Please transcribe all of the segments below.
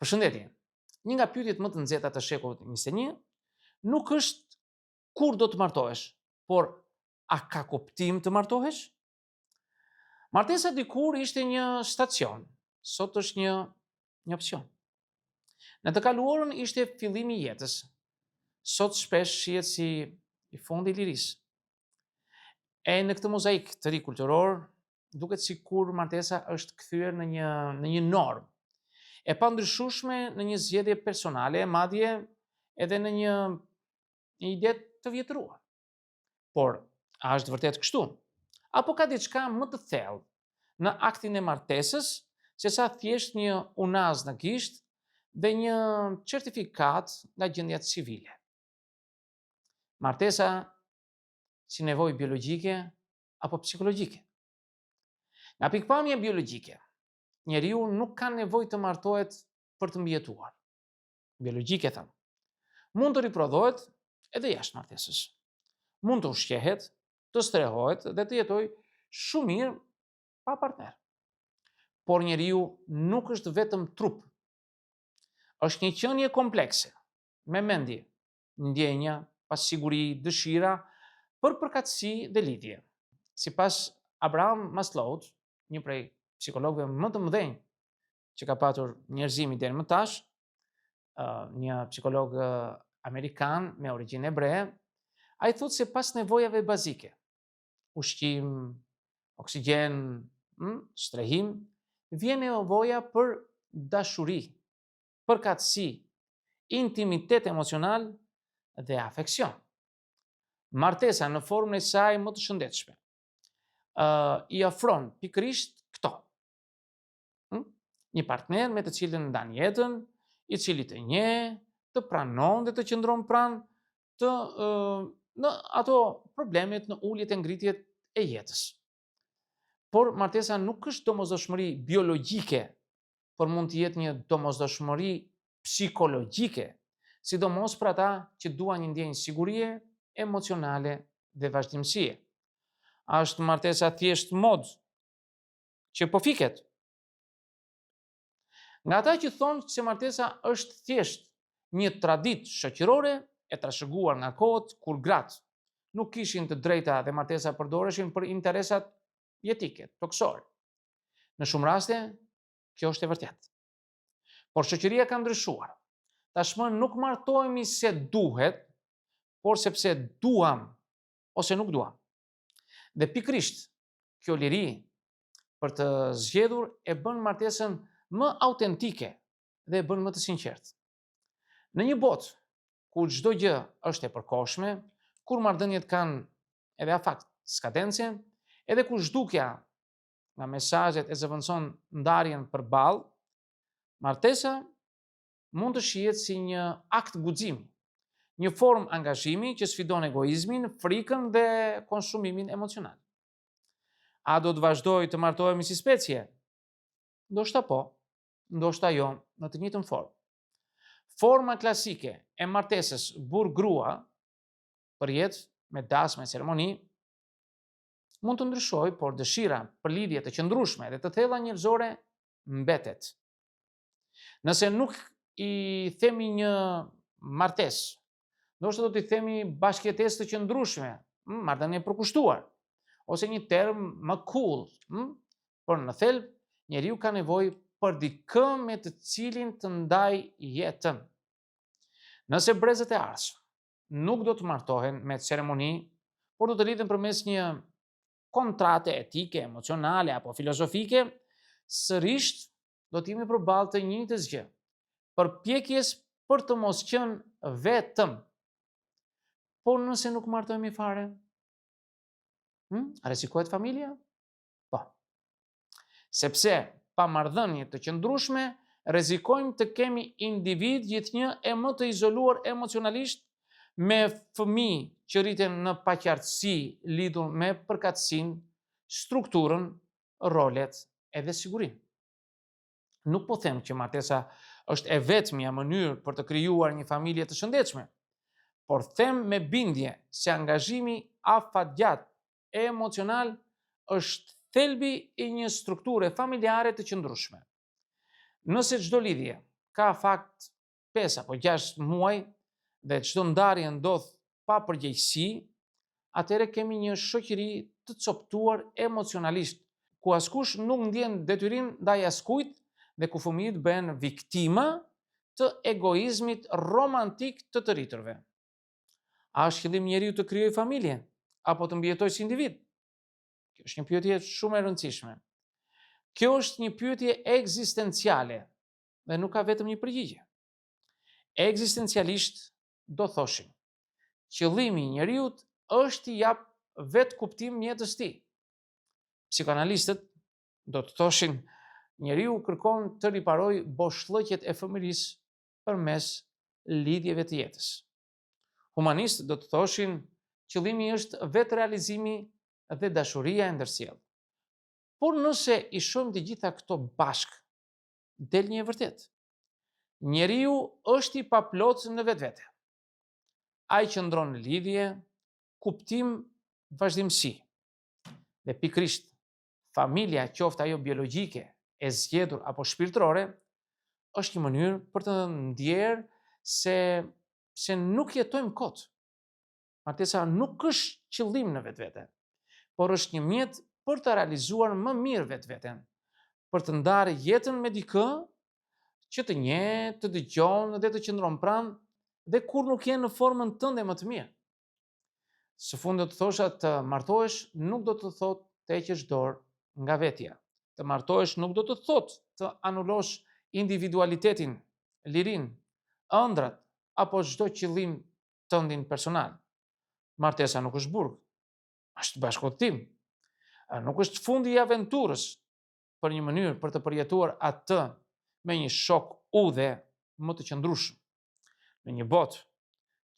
Përshëndetje. Një nga pyetjet më të nxehta të shekullit 21 nuk është kur do të martohesh, por a ka kuptim të martohesh? Martesa dikur ishte një stacion, sot është një opsion. Në të kaluarën ishte fillimi i jetës, sot shpesh shihet si i fundi i lirisë. E në këtë mozaik të ri kulturor, duket sikur martesa është kthyer në një normë e pandryshueshme në një zgjedhje personale, madje edhe në një ide të vjetruar. Por, a është vërtet kështu? Apo ka diçka më të thellë në aktin e martesës, sesa thjesht një unaz në gisht dhe një certifikat nga gjendja civile? Martesa si nevojë biologjike apo psikologjike? Nga pikpamja biologjike, njeriu nuk ka nevojë të martohet për të mbijetuar. Biologjike them. Mund të riprodhohet edhe jashtë martesës. Mund të ushqehet, të strehohet dhe të jetojë shumë mirë pa partner. Por njeriu nuk është vetëm trup. Është një qenie komplekse, me mendje, ndjenja, pasiguri, dëshira për përkatësi dhe lidhje. Sipas Abraham Maslow, një prej psikologëve më të mëdhenj që ka patur njerëzimi deri më tash, një psikolog amerikan me origjinë hebre, ai thotë se pas nevojave bazike, ushqim, oksigjen, strehim, vjen nevoja për dashuri, përkatësi, intimitet emocional dhe afeksion. Martesa në formën e saj më të shëndetshme i ofron pikërisht këto. Një partner me të cilën ndan jetën, i cili të njeh, të pranon dhe të qëndron pranë në ato problemet, në uljet e ngritjet e jetës. Por martesa nuk është domosdoshmëri biologjike, por mund të jetë një domosdoshmëri psikologjike, sidomos për ata që duan një ndjenjë sigurie, emocionale dhe vazhdimësie. A është martesa thjesht mod që po fiket? Nga ata që thonë se martesa është thjesht një traditë shoqërore e trashëguar nga kohët kur gratë nuk kishin të drejta dhe martesa përdoreshin për interesat jetike, toksore. Në shumë raste, kjo është e vërtetë. Por shoqëria ka ndryshuar. Tashmë nuk martohemi se duhet, por sepse duam ose nuk duam. Dhe pikërisht, kjo liri për të zgjedhur e bën martesën më autentike dhe e bën më të sinqertë. Në një botë ku çdo gjë është e përkohshme, kur marrëdhëniet kanë edhe afakt skadence, edhe ku zhdukja nga mesazhet e zëvendëson ndarjen përballë, martesa mund të shihet si një akt guximi, një formë angazhimi që sfidon egoizmin, frikën dhe konsumimin emocional. A do të vazhdoj të martohemi si specie? Ndoshta po, ndoshta jo, në të njëjtën formë. Forma klasike e martesës burr-grua, për jetë me dasmë e ceremoni, mund të ndryshojë, por dëshira për lidhje të qëndrueshme dhe të thella njerëzore mbetet. Nëse nuk i themi një martesë, ndoshta do t'i themi bashkëjetesë të qëndrueshme, marrëdhënie e përkushtuar, ose një term më cool, por në thelb njeriu ka nevojë për dikë me të cilin të ndaj jetën. Nëse brezët e ardhshëm nuk do të martohen me ceremoni, por do të lidhen përmes një kontrate etike, emocionale apo filozofike, sërish do të jemi përballë të njëjtës gjë, përpjekjes për të mos qenë vetëm. Por nëse nuk martohemi fare, rrezikohet familja? Po. Sepse pa marrëdhënie të qëndrueshme, rrezikojmë të kemi individ gjithnjë e më të izoluar emocionalisht, me fëmijë që rriten në paqartësi lidhur me përkatësinë, strukturën, rolet edhe sigurinë. Nuk po them që martesa është e vetmja mënyrë për të krijuar një familje të shëndetshme, por them me bindje se angazhimi afatgjat e emocional është thelbi i një strukture familjare të qëndrueshme. Nëse çdo lidhje ka fakt 5 apo 6 muaj dhe çdo ndarje ndodh pa përgjegjësi, atëherë kemi një shoqëri të coptuar emocionalisht, ku askush nuk ndjen detyrim ndaj askujt dhe ku fëmijët bëhen viktima të egoizmit romantik të rriturve. A është qëllimi njeriu të krijojë familje apo të mbijetojë si individ? Kjo është një pyetje shumë e rëndësishme. Kjo është një pyetje ekzistenciale dhe nuk ka vetëm një përgjigje. Ekzistencialisht do thoshim, qëllimi i njeriu është t'i jap vetë kuptim jetës tij. Psikoanalistët do të thoshin, njeriu kërkon të riparojë boshllëqet e fëmijërisë përmes lidhjeve të jetës. Humanistët do të thoshin, qëllimi është vetë realizimi dhe dashuria e ndërsjellë. Por nëse i shohim të gjitha këto bashkë, del një e vërtet. Njeriu është i paplotë në vetvete. Ai qëndron në lidhje, kuptim, vazhdimsi. Dhe pikrisht, familja, qoftë ajo biologjike, e zgjedhur apo shpirtërore, është një mënyrë për të ndjerë se nuk jetojmë kot. Martesa nuk është qëllim në vetvete, por është një mjet për të realizuar më mirë vetveten, për të ndarë jetën me dikë që të njeh, të dëgjon dhe të qëndron pranë dhe kur nuk je në formën tënde më të mirë. Së fundi do të thosha, të martohesh nuk do të thotë të heqësh dorë nga vetja. Të martohesh nuk do të thotë të anulosh individualitetin, lirinë, ëndrat apo çdo qëllim tëndin personal. Martesa nuk është burg, është bashkëpunëtim. Nuk është fundi i aventurës, për një mënyrë për të përjetuar atë me një shok udhë më të qëndrueshëm. Në një botë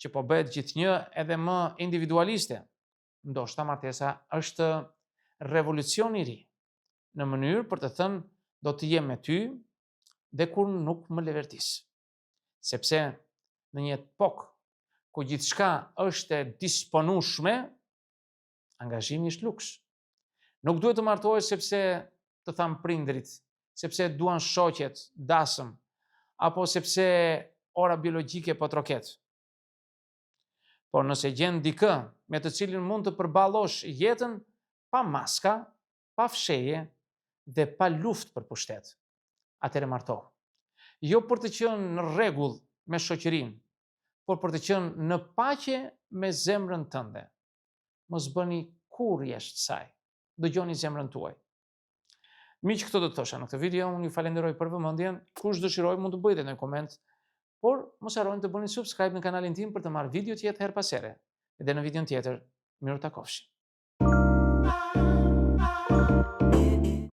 që po bëhet gjithnjë edhe më individualiste, ndoshta martesa është revolucion i ri, në mënyrë për të thënë do të jem me ty dhe kur nuk më lëvërtis. Sepse në një epokë ku gjithçka është e disponueshme, angazhimi është luks. Nuk duhet të martohesh sepse të thanë prindrit, sepse duan shoqet, dasëm, apo sepse ora biologjike po troket. Por nëse gjen dikë me të cilin mund të përballosh jetën pa maska, pa fshehje dhe pa luftë për pushtet, atëherë martohu. Jo për të qenë në rregull me shoqërinë, por për të qenë në paqe me zemrën tënde. Mos bëni kurrë jashtë saj. Dëgjoni zemrën tuaj. Miq, këto do të thosha në këtë video, unë ju falenderoj për vëmendjen. Kush dëshiroj mund të bëjë në koment, por mos harroni të bëni subscribe në kanalin tim për të marrë video tjetër her pas here. Edhe në videon tjetër, miru takofshi.